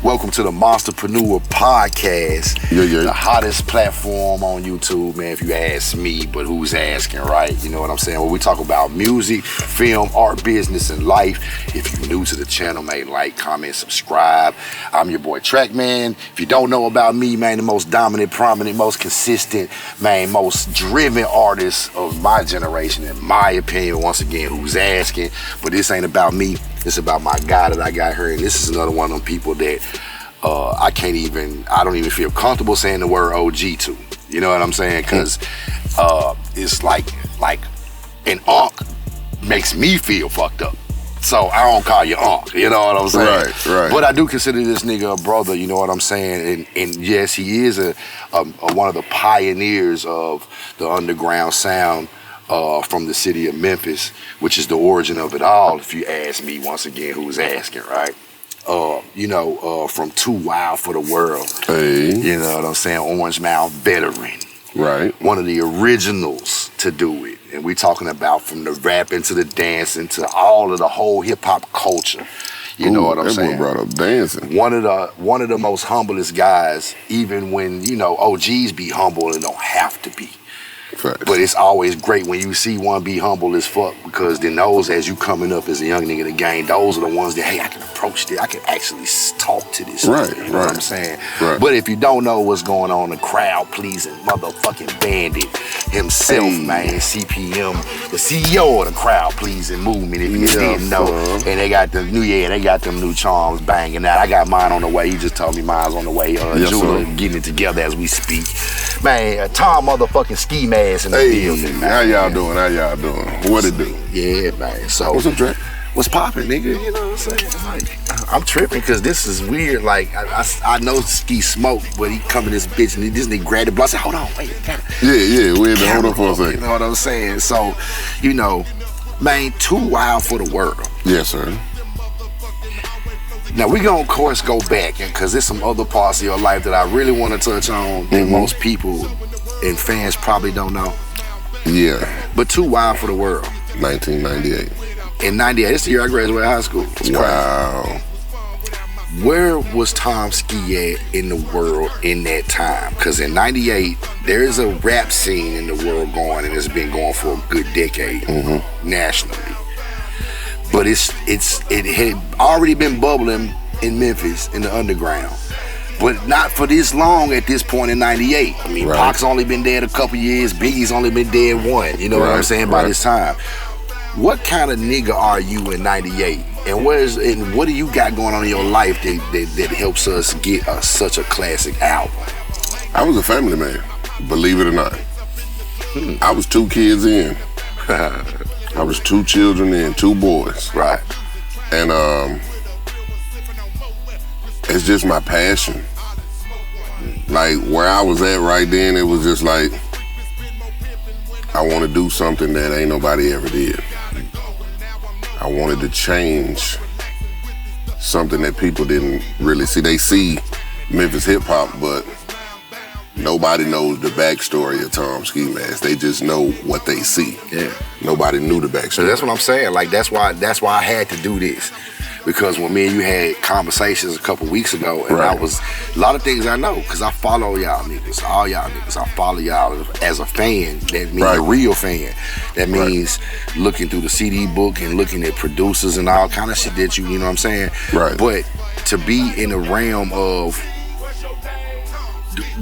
Welcome to the Monsterpreneur podcast. Yeah. The hottest platform on YouTube, man, if you ask me, but who's asking, right? You know what I'm saying? Well, we talk about music, film, art, business, and life. If you're new to the channel, man, like, comment, subscribe. I'm your boy Trackman. If you don't know about me, man, the most dominant, prominent, most consistent, man, most driven artist of my generation, in my opinion, once again, who's asking. But this ain't about me. It's about my guy that I got here, and this is another one of them people that I don't even feel comfortable saying the word OG to. You know what I'm saying? Because it's like an unk makes me feel fucked up. So I don't call you unk, you know what I'm saying? Right. But I do consider this nigga a brother, you know what I'm saying? And yes, he is a one of the pioneers of the underground sound from the city of Memphis, which is the origin of it all, if you ask me, once again, who's asking, right? From Too Wild for the World. Hey. You know what I'm saying? Orange Mound veteran. Right. One of the originals to do it. And we talking about from the rapping to the dancing to all of the whole hip-hop culture. You know what I'm saying? Everyone brought up dancing. One of the most humblest guys, even when, OGs be humble and don't have to be. Facts. But it's always great when you see one be humble as fuck, because then those, as you coming up as a young nigga in the game, those are the ones that, hey, I can approach this, I can actually talk to this. Right, you know what I'm saying? Right. But if you don't know what's going on, the crowd pleasing motherfucking bandit himself, man, CPM, the CEO of the crowd pleasing movement, if you didn't know. And they got them new charms banging out. I got mine on the way. He just told me mine's on the way. Jeweler getting it together as we speak. Man, Tom motherfucking Skeemask in the building, man. How y'all doing? What it do? Yeah, man. So what's up, Drake? What's popping, nigga? You know what I'm saying? Like, I'm tripping because this is weird. Like, I know Skee smoke, but he come in this bitch and this nigga grabbed the blunt. I said, hold on, wait. Yeah. We had to hold on for a second. You know what I'm saying? So, man, Too Wild for the World. Yes, sir. Now, we're going to, of course, go back because there's some other parts of your life that I really want to touch on that most people and fans probably don't know. Yeah. But Too Wild for the World. 1998. In 98, this the year I graduated high school. Wow. Where was Tom Skee at in the world in that time? Because in 98, there is a rap scene in the world going, and it's been going for a good decade nationally. But it had already been bubbling in Memphis in the underground, but not for this long at this point in 98. I mean, Pac's only been dead a couple years, Biggie's only been dead one. You know what I'm saying? By this time, what kind of nigga are you in 98? And what do you got going on in your life that helps us get such a classic album? I was a family man, believe it or not. I was 2 kids in. I was 2 children and 2 boys. Right. And it's just my passion. Like, where I was at right then, it was just like, I want to do something that ain't nobody ever did. I wanted to change something that people didn't really see. They see Memphis hip hop, but nobody knows the backstory of Tom Skeemask. They just know what they see. Yeah. Nobody knew the backstory. So that's what I'm saying. Like, that's why I had to do this. Because when me and you had conversations a couple weeks ago, and I was, a lot of things I know, because I follow y'all niggas, all y'all niggas. I follow y'all as a fan. That means a real fan. That means looking through the CD book and looking at producers and all kind of shit that you know what I'm saying? Right. But to be in the realm of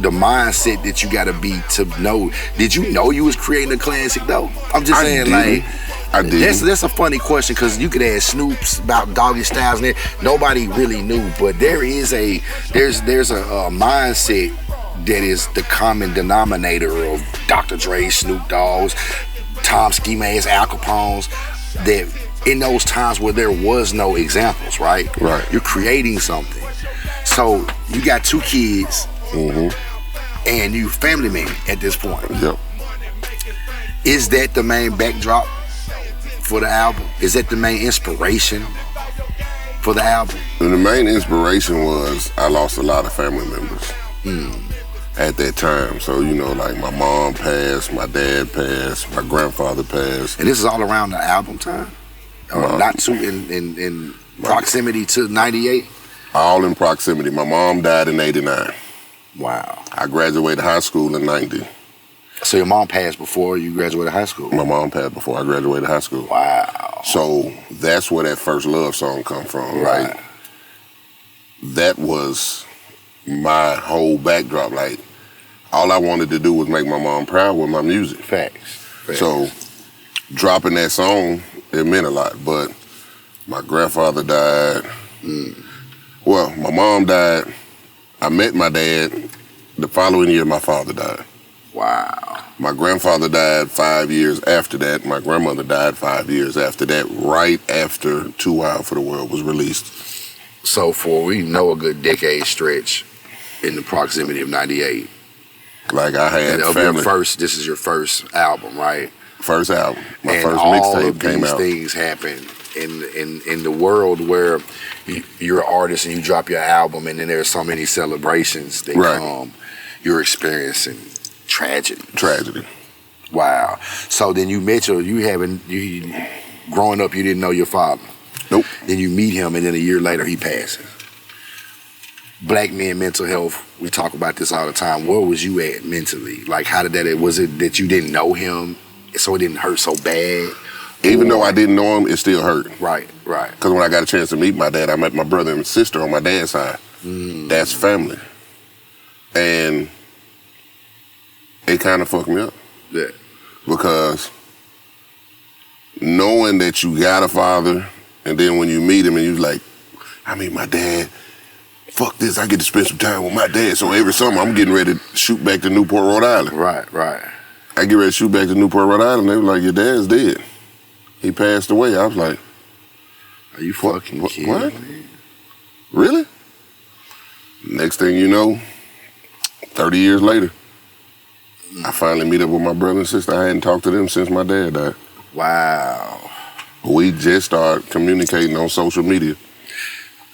the mindset that you gotta be to know, did you know you was creating a classic though? I'm just saying, like, I did. That's a funny question, because you could ask Snoops about Doggy Styles and nobody really knew, but there's a mindset that is the common denominator of Dr. Dre, Snoop Dogg's, Tom Skeemask, Al Capone's, that in those times where there was no examples, right? Right. You're creating something. So you got 2 kids and you family man at this point. Yep. Is that the main backdrop for the album? Is that the main inspiration for the album? And the main inspiration was I lost a lot of family members at that time. So, like my mom passed, my dad passed, my grandfather passed. And this is all around the album time? Not too in proximity to 98? All in proximity. My mom died in 89. Wow. I graduated high school in 90. So your mom passed before you graduated high school? My mom passed before I graduated high school. Wow. So that's where that first love song come from. Right. Like, that was my whole backdrop. Like, all I wanted to do was make my mom proud with my music. Facts. So dropping that song, it meant a lot. But my grandfather died. Well, my mom died. I met my dad. The following year, my father died. Wow. My grandfather died 5 years after that. My grandmother died 5 years after that, right after Too Wild for the World was released. So for, we know, a good decade stretch in the proximity of 98. Like, I had family. This is your first album, right? First album. My and first mixtape came out. All of these things happen in the world where you're an artist and you drop your album, and then there's so many celebrations that come. You're experiencing tragedy. Wow. So then you met growing up, you didn't know your father. Nope. Then you meet him, and then a year later he passes. Black men mental health, we talk about this all the time. Where was you at mentally? Like, how did that, was it that you didn't know him, so it didn't hurt so bad? Even though I didn't know him, it still hurt. Right. Because when I got a chance to meet my dad, I met my brother and sister on my dad's side. That's family. And it kind of fucked me up. Yeah. Because knowing that you got a father, and then when you meet him and you're like, I mean, my dad, fuck this, I get to spend some time with my dad. So every summer I'm getting ready to shoot back to Newport, Rhode Island. Right. I get ready to shoot back to Newport, Rhode Island. They were like, your dad's dead. He passed away. I was like, are you fucking kidding me? Really? Next thing you know, 30 years later, I finally meet up with my brother and sister. I hadn't talked to them since my dad died. Wow. We just started communicating on social media.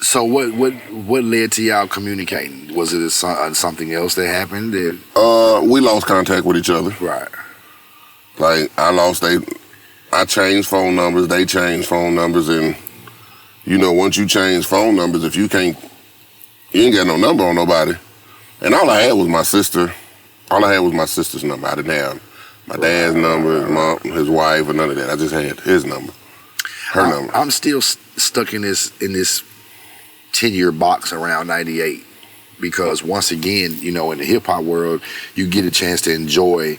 So what led to y'all communicating? Was it something else that happened? We lost contact with each other. Right. Like, I changed phone numbers, they changed phone numbers, and you know, once you change phone numbers, if you ain't got no number on nobody. And all I had was my sister. All I had was my sister's number. I didn't have my dad's number, his mom, his wife, or none of that. I just had his number, her number. I'm still stuck in this 10-year box around 98, because once again, you know, in the hip hop world, you get a chance to enjoy,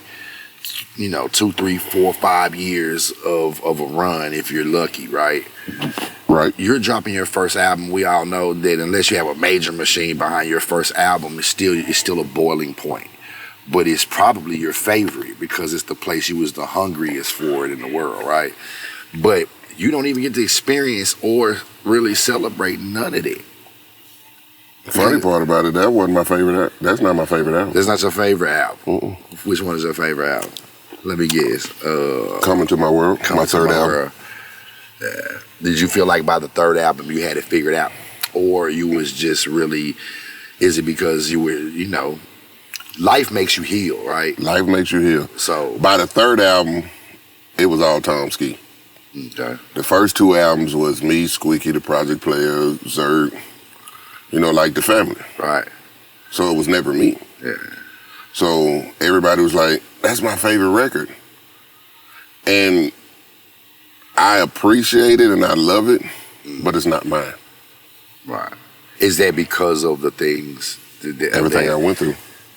you know, 2, 3, 4, 5 years of a run if you're lucky, right? Right. You're dropping your first album. We all know that unless you have a major machine behind your first album, it's still a boiling point. But it's probably your favorite because it's the place you was the hungriest for it in the world, right? But you don't even get to experience or really celebrate none of it. The funny part about it, that wasn't my favorite. That's not my favorite album. That's not your favorite album? Which one is your favorite album? Let me guess. Coming to My World, my third album. Did you feel like by the third album you had it figured out? Or you was just really, is it because you were, you know, life makes you heal, right? Life makes you heal. So by the third album, it was all Tom Skee. Okay. The first 2 albums was me, Squeeky, the Project Player, Zerg, you know, like the family. Right. So it was never me. Yeah. So everybody was like, that's my favorite record. And I appreciate it and I love it, but it's not mine. Right. Is that because of the things? Everything I went through.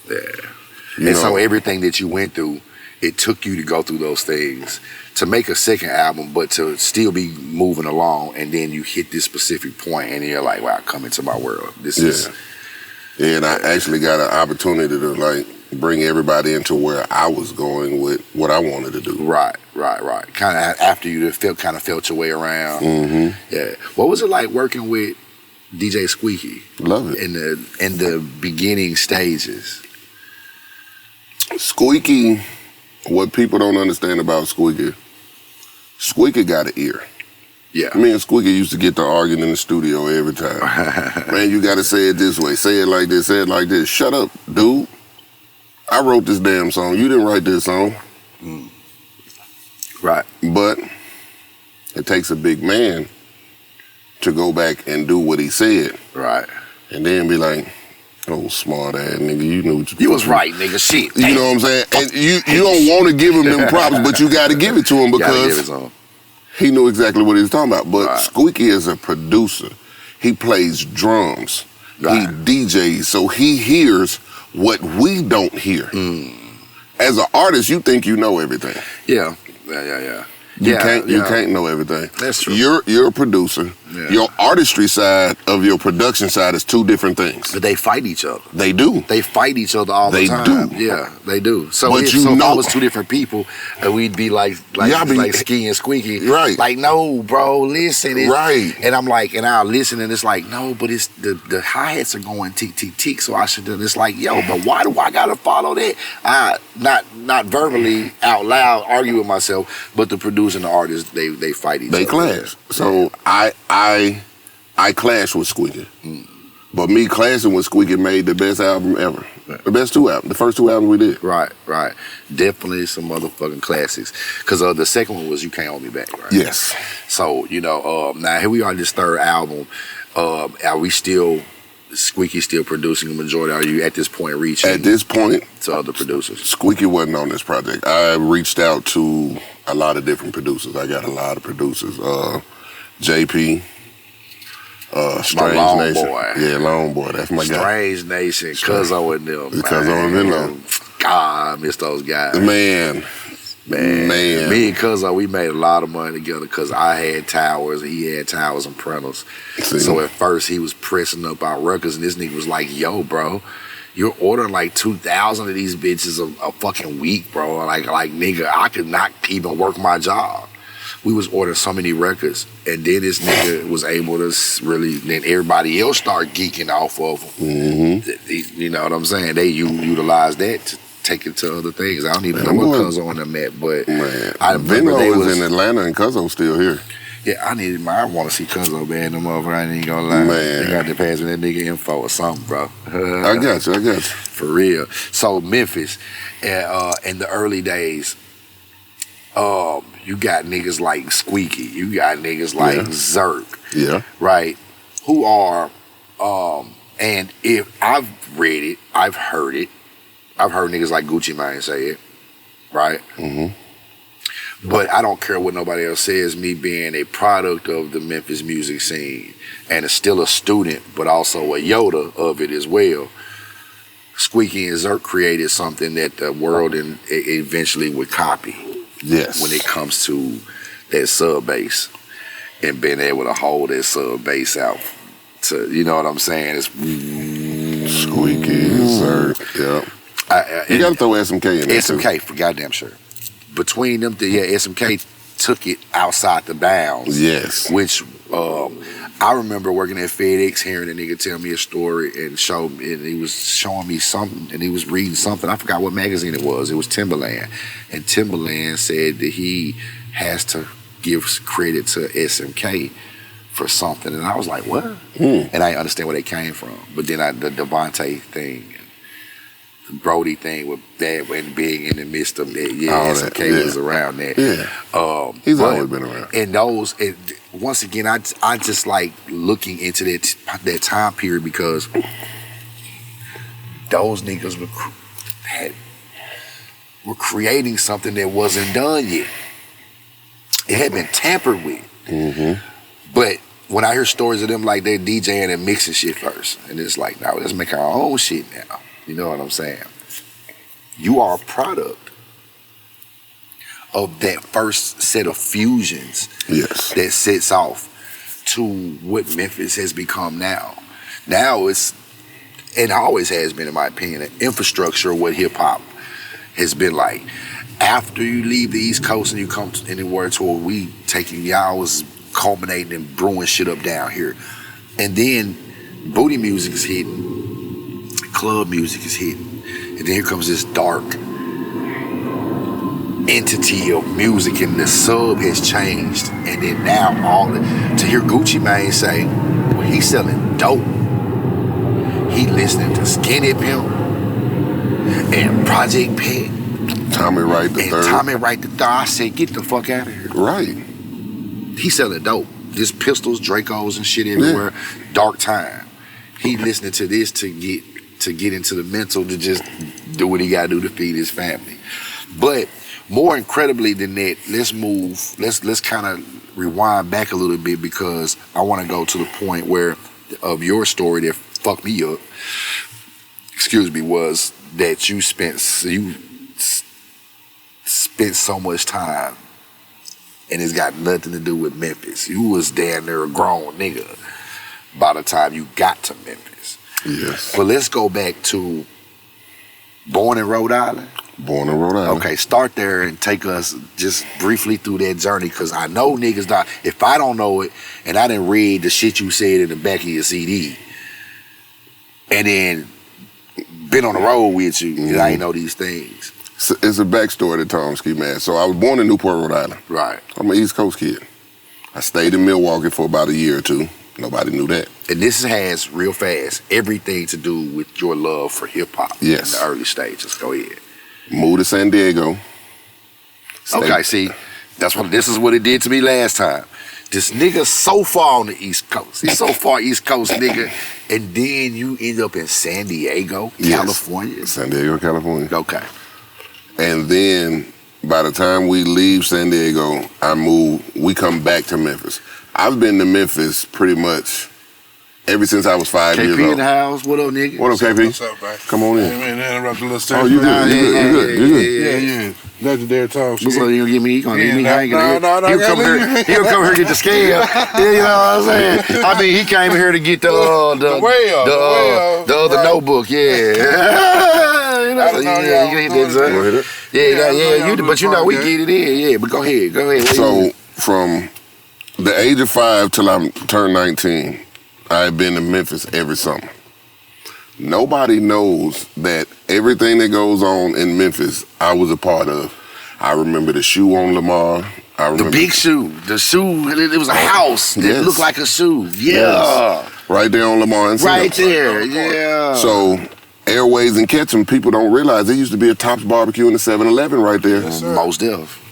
Yeah. So everything that you went through, it took you to go through those things to make a second album, but to still be moving along, and then you hit this specific point and you're like, wow, come into my world. This is... Yeah, and I actually got an opportunity to like bring everybody into where I was going with what I wanted to do. Right. Kind of after you felt your way around. Yeah. What was it like working with DJ Squeeky? Love it. In the beginning stages. Squeeky, what people don't understand about Squeeky got an ear. Yeah. Me and Squeeky used to get to arguing in the studio every time. Man, you gotta say it this way, say it like this, say it like this. Shut up, dude. I wrote this damn song. You didn't write this song. Right. But it takes a big man to go back and do what he said. Right. And then be like, oh, smart ass nigga, you knew what you was right, nigga. Shit. You know what I'm saying? And you don't want to give him them props, but you got to give it to him because he knew exactly what he was talking about. But Squeeky is a producer. He plays drums. Right. He DJs, so he hears what we don't hear. As an artist, you think you know everything. Yeah. You can't know everything. That's true. You're a producer. Yeah. Your artistry side of your production side is two different things. But they fight each other. They do. They fight each other all the time. They do. Yeah, they do. So if I was two different people, we'd be like Skee and Squeeky. Right. Like, no, bro, listen. Right. And I'm like, and I'll listen, and it's like, no, but it's the hi-hats are going tick, tick, tick, so I should do this. Like, yo, but why do I gotta follow that? Not verbally out loud argue with myself, but the producer and the artist, they fight each other. They clash. So I clash with Squeeky. But me clashing with Squeeky made the best album ever. The best two albums. The first two albums we did. Right. Definitely some motherfucking classics. Because the second one was You Can't Hold Me Back, right? Yes. So, now here we are, this third album. Are we still, Squeeky still producing the majority? Are you at this point reaching? At this point. To other producers? Squeeky wasn't on this project. I reached out to a lot of different producers. I got a lot of producers. JP. Strange Long Nation. Boy. Yeah, Long Boy. That's my guy. Strange Nation. Cuzzo and them. Cuzzo and them. God, I miss those guys. Man. Me and Cuzzo, we made a lot of money together because I had towers and he had towers and printers. So at first he was pressing up our records and this nigga was like, yo, bro, you're ordering like 2,000 of these bitches a fucking week, bro. Like nigga, I could not even work my job. We was ordering so many records, and then this nigga was able to really. Then everybody else started geeking off of him. You know what I'm saying? They utilized that to take it to other things. I don't even know what Cuzzo on them at, but I remember they was in Atlanta, and Cuzzo's still here. Yeah, I want to see Cuzzo, man. Them over, I ain't gonna lie. Man. They got to pass me that nigga info or something, bro. I got you. For real. So Memphis, in the early days. You got niggas like Squeeky. You got niggas like Zerk. Yeah. Right? Who are, and if I've read it, I've heard it. I've heard niggas like Gucci Mane say it. Right? But I don't care what nobody else says, me being a product of the Memphis music scene and still a student, but also a Yoda of it as well. Squeeky and Zerk created something that the world eventually would copy. Yes. When it comes to that sub bass and being able to hold that sub bass out to, you know what I'm saying? It's Squeeky, Zerk, yeah. You gotta throw SMK in there. SMK, for goddamn sure. Between them, SMK took it outside the bounds. Yes. Which I remember working at FedEx, hearing a nigga tell me a story and he was showing me something, and he was reading something. I forgot what magazine it was. It was Timberland. And Timberland said that he has to give credit to SMK for something. And I was like, what? And I didn't understand where they came from. But then the Devontae thing, the Brody thing with that and being in the midst of that, SMK was around that. Yeah. He's always been around. And those, once again, I just like looking into that time period because those niggas were creating something that wasn't done yet. It had been tampered with. But when I hear stories of them like they're DJing and mixing shit first, and it's like, now let's make our own shit now. You know what I'm saying? You are a product of that first set of fusions that sets off to what Memphis has become now. Now it's, and always has been, in my opinion, an infrastructure of what hip-hop has been like. After you leave the East Coast and you come anywhere to where we taking y'all's culminating and brewing shit up down here. And then booty music is hitting, club music is hitting, and then here comes this dark entity of music, and the sub has changed. And then now to hear Gucci Mane say, well, he's selling dope. He listening to Skinny Pimp and Project Pet. Tommy Wright the Third. Tommy Wright the Third. I said, get the fuck out of here. Right. He's selling dope. just pistols, Dracos, and shit everywhere. Yeah. Dark time. He listening to this to get into the mental to just do what he got to do to feed his family. But more incredibly than that, let's kind of rewind back a little bit, because I want to go to the point where of your story that fucked me up. Excuse me, was that you spent so much time, and it's got nothing to do with Memphis. You was damn near a grown nigga by the time you got to Memphis. Yes. But let's go back to born in Rhode Island. Born in Rhode Island. Okay, start there and take us just briefly through that journey, because I know niggas not. If I don't know it, and I didn't read the shit you said in the back of your CD, and then been on the road with you, and I ain't know these things. It's a backstory to Tom Skeemask. So I was born in Newport, Rhode Island. Right. I'm an East Coast kid. I stayed in Milwaukee for about a year or two. Nobody knew that. And this has, real fast, everything to do with your love for hip-hop. Yes. In the early stages. Go ahead. Moved to San Diego. Okay, see, this is what it did to me last time. This nigga so far on the East Coast. He's so far East Coast, nigga. And then you end up in San Diego, California. Yes, San Diego, California. Okay. And then by the time we leave San Diego, we come back to Memphis. I've been to Memphis pretty much ever since I was 5 years old. KP in the house. What up, nigga? What up, KP? What's up, man? Come on in. Hey, man, interrupt a little stuff. Oh, you good. You good. Yeah. Legendary talk. What's up? You gonna give me? You gonna give me? No, He'll come here. He'll come here to get the scale. Yeah, you know what I'm saying? I mean, he came here to get the other notebook. Yeah. You know, you can hit that, son. Yeah. But you know, we get it in. Yeah, but go ahead. So from the age of 5 till I turned 19, I've been to Memphis every summer. Nobody knows that everything that goes on in Memphis, I was a part of. I remember the shoe on Lamar. The big shoe. The shoe, it was a house that looked like a shoe. Yeah. Yes. Right there on Lamar and right there, yeah. So, Airways and Ketchum, people don't realize there used to be a Tops Barbecue in the 7-Eleven right there. Yes, most def.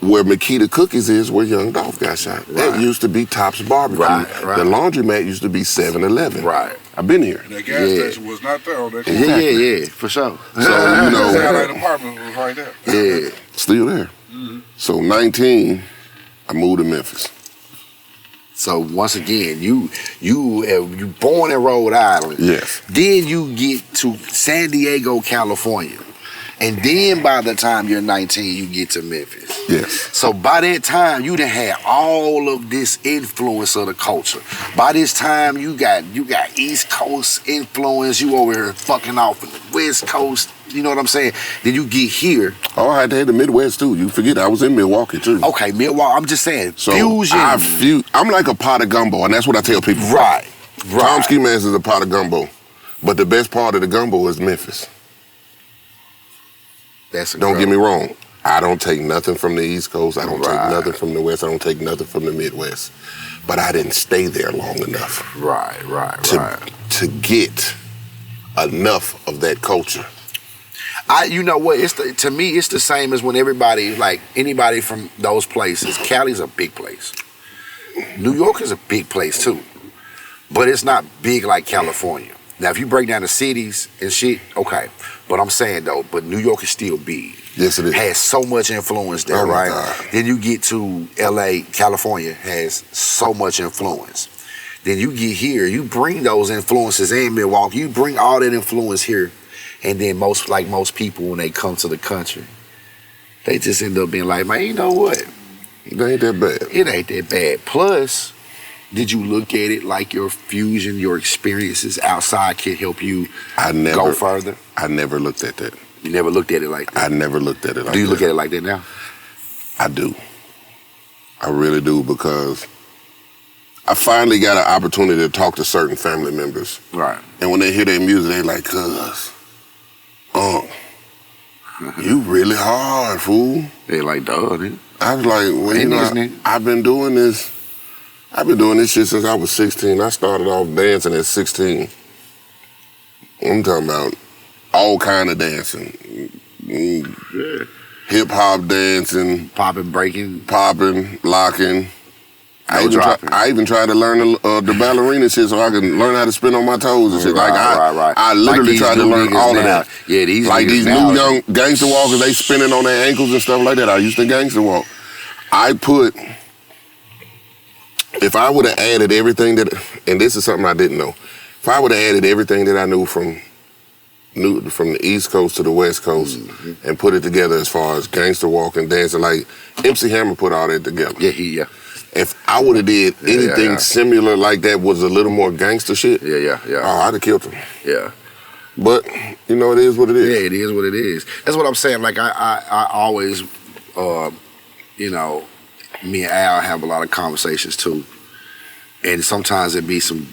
Where Makita Cookies is, where Young Dolph got shot. Right. That used to be Tops Barbecue. Right. The laundromat used to be 7-Eleven. Right. I've been here. That gas station was not there on that corner. Yeah, for sure. So, you know. That apartment was right there. Yeah. Still there. Mm-hmm. So, 19, I moved to Memphis. So once again, you born in Rhode Island. Yes. Then you get to San Diego, California. And then by the time you're 19, you get to Memphis. Yes. So by that time, you done had all of this influence of the culture. By this time, you got East Coast influence. You over here fucking off in the West Coast. You know what I'm saying? Then you get here. Oh, I had the Midwest too. You forget I was in Milwaukee too. Okay, Milwaukee. I'm just saying, so fusion. I'm like a pot of gumbo, and that's what I tell people. Right. Tom Skeemask is a pot of gumbo, but the best part of the gumbo is Memphis. Don't get me wrong. I don't take nothing from the East Coast. I don't take nothing from the West. I don't take nothing from the Midwest. But I didn't stay there long enough. To get enough of that culture. You know what? To me, it's the same as when anybody from those places. Cali's a big place. New York is a big place too, but it's not big like California. Now, if you break down the cities and shit, okay. But I'm saying though, but New York is still big. Yes, it is. Has so much influence there, right? God. Then you get to LA, California has so much influence. Then you get here, you bring those influences in Milwaukee, you bring all that influence here. And then most people, when they come to the country, they just end up being like, man, you know what? It ain't that bad. It ain't that bad. Plus, did you look at it like your fusion, your experiences outside can help you go further? I never looked at that. You never looked at it like that? I never looked at it like that. Do you look at it like that now? I do. I really do, because I finally got an opportunity to talk to certain family members. Right. And when they hear their music, they like, cuz, you really hard, fool. They like, duh, dude. I was like, well, you know, I've been doing this shit since I was 16. I started off dancing at 16. I'm talking about all kind of dancing. Hip hop dancing. Popping, breaking. Popping, locking. I even tried to learn the ballerina shit so I can learn how to spin on my toes and shit. I literally tried to learn all of that. Yeah, these new young gangster walkers, they spinning on their ankles and stuff like that. I used to gangster walk. If I would have added everything that, and this is something I didn't know, if I would have added everything that I knew from the East Coast to the West Coast and put it together as far as gangster walking, dancing, like MC Hammer put all that together. Yeah. If I would have did anything similar like that, was a little more gangster shit, yeah. Oh, I'd have killed him. Yeah. But, you know, it is what it is. Yeah, it is what it is. That's what I'm saying. Like, I always, you know, me and Al have a lot of conversations, too. And sometimes it be some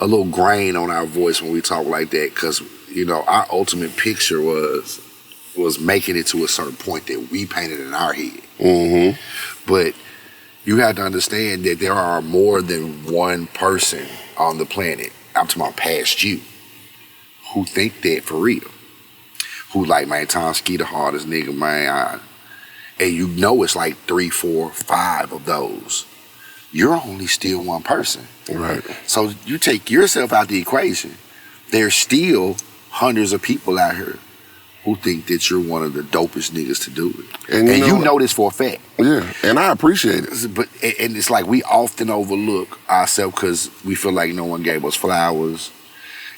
a little grain on our voice when we talk like that, because, you know, our ultimate picture was making it to a certain point that we painted in our head. Mm-hmm. But you have to understand that there are more than one person on the planet, I'm talking about past you, who think that for real. Who like, man, Tom Skee the hardest nigga, man. And you know it's like 3, 4, 5 of those. You're only still one person. Right. So you take yourself out the equation, there's still hundreds of people out here who think that you're one of the dopest niggas to do it. And you know this for a fact. Yeah, and I appreciate it. But and it's like we often overlook ourselves because we feel like no one gave us flowers.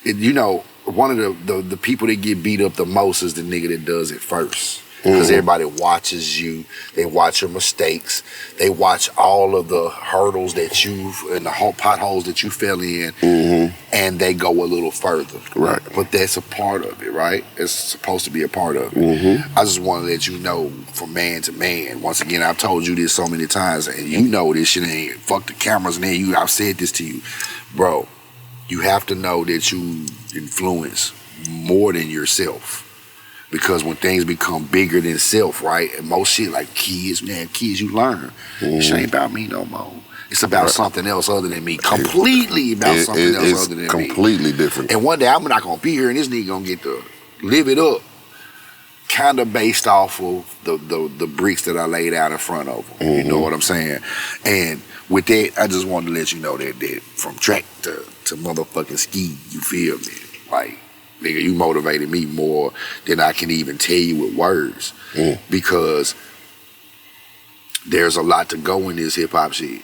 You know, one of the people that get beat up the most is the nigga that does it first. Because everybody watches you, they watch your mistakes, they watch all of the hurdles that and the potholes that you fell in, and they go a little further. Right. But that's a part of it, right? It's supposed to be a part of it. I just want to let you know, from man to man, once again, I've told you this so many times, and you know this shit ain't, fuck the cameras, and then I've said this to you. Bro, you have to know that you influence more than yourself. Because when things become bigger than self, right? And most shit like kids, man, kids, you learn. This ain't about me no more. It's about something else other than me. Completely about something else other than me. It's completely different. And one day I'm not gonna be here and this nigga gonna get to live it up. Kind of based off of the bricks that I laid out in front of him. You know what I'm saying? And with that, I just wanted to let you know that from track to motherfucking Skee, you feel me? Like, nigga, you motivated me more than I can even tell you with words. Because there's a lot to go in this hip hop shit.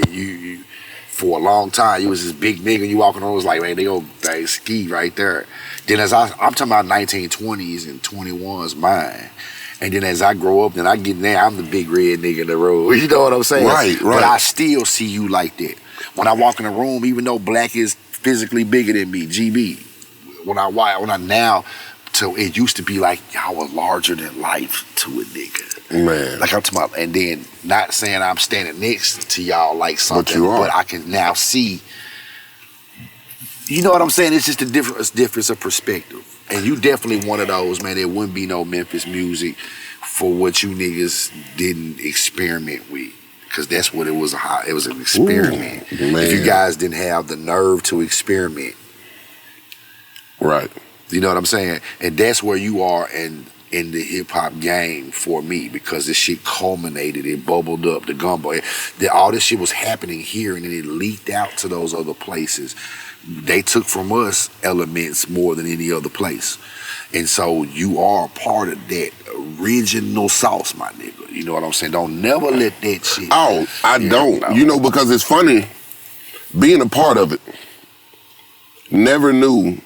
You for a long time, you was this big nigga, you walking around, was like, man, they go Skee right there. Then as I'm talking about 1920s and 21s mine. And then as I grow up, then I get there, I'm the big red nigga in the road. You know what I'm saying? Right. But I still see you like that. When I walk in the room, even though black is physically bigger than me, GB. When I now, so it used to be like y'all was larger than life to a nigga. Man. Like I'm talking about, and then not saying I'm standing next to y'all like something, but I can now see. You know what I'm saying? It's just a difference of perspective. And you definitely one of those, man. There wouldn't be no Memphis music for what you niggas didn't experiment with. Because that's what it was. It was an experiment. If you guys didn't have the nerve to experiment. Right. You know what I'm saying? And that's where you are in the hip-hop game for me, because this shit culminated, it bubbled up, the gumbo. All this shit was happening here, and then it leaked out to those other places. They took from us elements more than any other place. And so you are a part of that original sauce, my nigga. You know what I'm saying? Don't never let that shit. Oh, I don't. You know, because it's funny, being a part of it, never knew.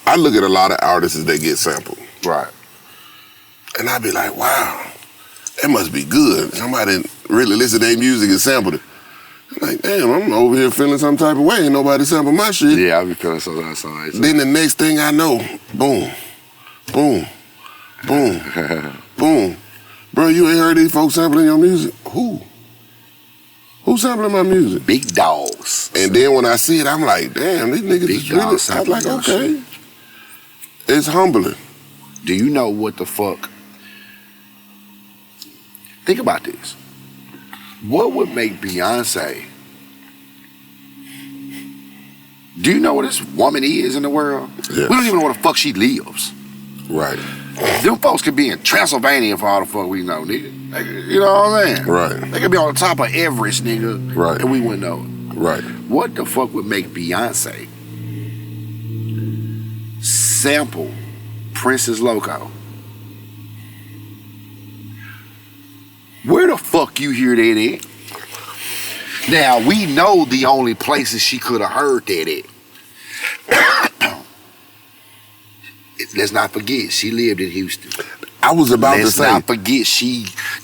I look at a lot of artists that get sampled. Right. And I be like, wow, that must be good. Somebody really listened to their music and sampled it. I'm like, damn, I'm over here feeling some type of way. Ain't nobody sample my shit. Yeah, I be feeling so nice. Then the next thing I know, boom, boom, boom, boom. Bro, you ain't heard these folks sampling your music? Who? Who's sampling my music? Big dogs. And then when I see it, I'm like, damn, these niggas is really. I'm like, okay. It's humbling. Do you know what the fuck? Think about this. What would make Beyonce? Do you know what this woman is in the world? Yes. We don't even know where the fuck she lives. Right. Them folks could be in Transylvania for all the fuck we know, nigga. You know what I'm saying? Right. They could be on the top of Everest, nigga. Right. And we wouldn't know it. Right. What the fuck would make Beyonce sample Prince's Loco? Where the fuck you hear that at? Now, we know the only places she could have heard that at. Let's not forget, she lived in Houston. I was about to say. Let's not forget,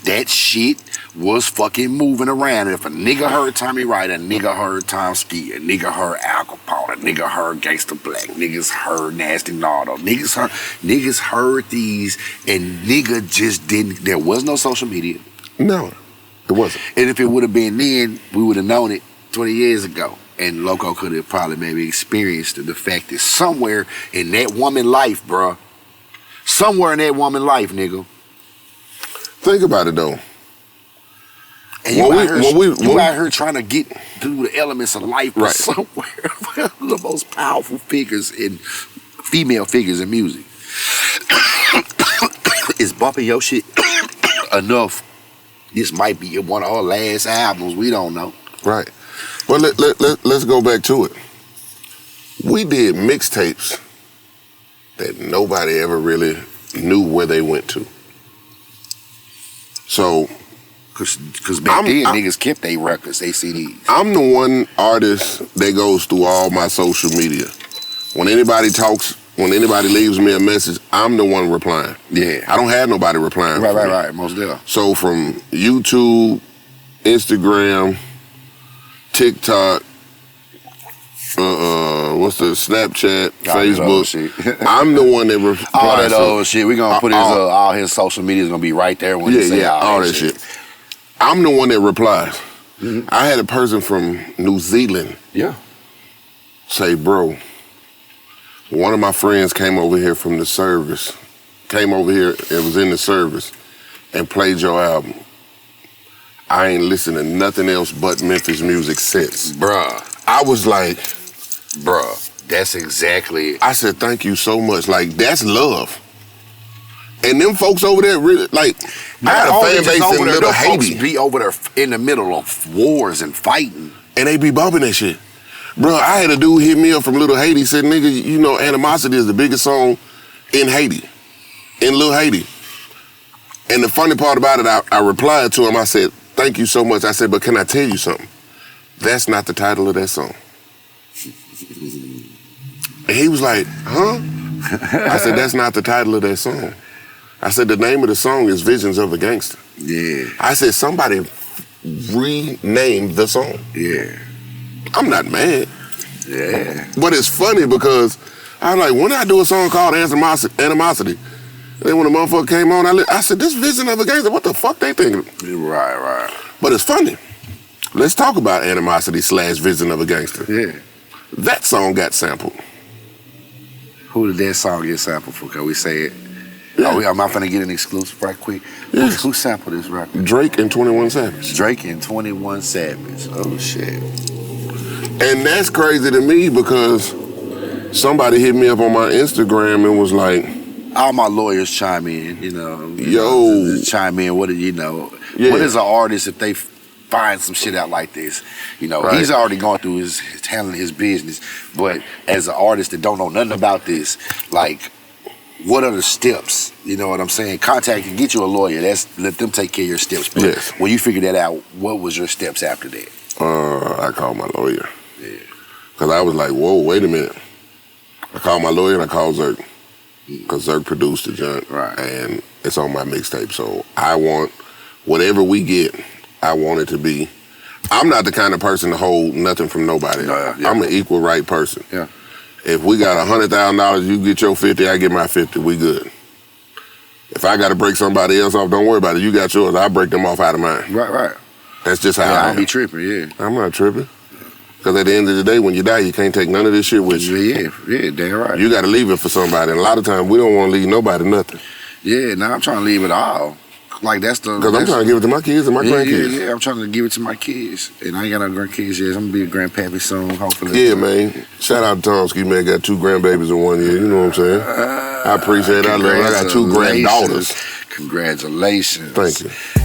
that shit was fucking moving around. If a nigga heard Tommy Wright, a nigga heard Tom Skee, a nigga heard Al Capone, a nigga heard Gangsta Black, niggas heard Nasty Nardo, niggas heard these, and nigga just didn't. There was no social media. No, it wasn't. And if it would have been then, we would have known it 20 years ago. And Loco could have probably maybe experienced the fact that somewhere in that woman life, bruh, somewhere in that woman life, nigga. Think about it though. And you out here trying to get through the elements of life, right? Somewhere, the most powerful figures in female figures in music is bumping your shit enough. This might be one of her last albums. We don't know. Right. But let's go back to it. We did mixtapes that nobody ever really knew where they went to. So, because back then niggas kept their records, they CDs. I'm the one artist that goes through all my social media. When anybody talks, when anybody leaves me a message, I'm the one replying. Yeah. I don't have nobody replying. Right. Most definitely. So from YouTube, Instagram, TikTok, what's the Snapchat, Facebook. I'm the one that replies. All that old shit. We're gonna put all his social media is gonna be right there when you say all that shit. I'm the one that replies. Mm-hmm. I had a person from New Zealand say, bro, one of my friends came over here from the service, came over here and was in the service and played your album. I ain't listened to nothing else but Memphis music since. Bruh. I was like, bruh, that's exactly. I said, thank you so much. Like, that's love. And them folks over there really, like, I had a fan base in Little Haiti. Folks be over there in the middle of wars and fighting. And they be bumping that shit. Bruh, I had a dude hit me up from Little Haiti, said, nigga, you know, Animosity is the biggest song in Haiti, in Little Haiti. And the funny part about it, I replied to him, I said, thank you so much. I said, but can I tell you something? That's not the title of that song. And he was like, huh? I said, that's not the title of that song. I said, the name of the song is Visions of a Gangster. Yeah. I said, somebody renamed the song. Yeah. I'm not mad. Yeah. But it's funny because I'm like, when I do a song called Animosity, then when the motherfucker came on, I said, this Vision of a Gangster, what the fuck they thinking? Right. But it's funny. Let's talk about Animosity / Vision of a Gangster. Yeah. That song got sampled. Who did that song get sampled for? Can we say it? Yeah. Am I finna get an exclusive right quick? Yes. Who sampled this record? Drake and 21 Savage. Drake and 21 Savage. Oh, shit. And that's crazy to me because somebody hit me up on my Instagram and was like, all my lawyers chime in, chime in. What do you know? Yeah. What is an artist if they find some shit out like this? You know, right. He's already gone through his handling his business. But as an artist that don't know nothing about this, like, what are the steps? You know what I'm saying? Contact and get you a lawyer. Let them take care of your steps. But yes. When you figured that out, what was your steps after that? I called my lawyer. Yeah. Because I was like, whoa, wait a minute. I called my lawyer and I called Zerk. Because Zerk produced the joint. Right. And it's on my mixtape. So I want, whatever we get, I want it to be. I'm not the kind of person to hold nothing from nobody. Yeah. I'm an equal right person. Yeah. If we got $100,000, you get your 50, I get my 50, we good. If I got to break somebody else off, don't worry about it. You got yours, I'll break them off out of mine. Right. That's just how I am. I don't be tripping, yeah. I'm not tripping. Because at the end of the day, when you die, you can't take none of this shit with you. Yeah, damn right. You got to leave it for somebody. And a lot of times, we don't want to leave nobody nothing. Yeah, now I'm trying to leave it all. Like, that's the... Because I'm trying to give it to my kids and my grandkids. Yeah, I'm trying to give it to my kids. And I ain't got no grandkids yet. I'm going to be a grandpappy soon, hopefully. Yeah, man. Shout out to Tom Skee, man. Got 2 grandbabies in 1 year. You know what I'm saying? I appreciate it. I got 2 granddaughters. Congratulations. Thank you.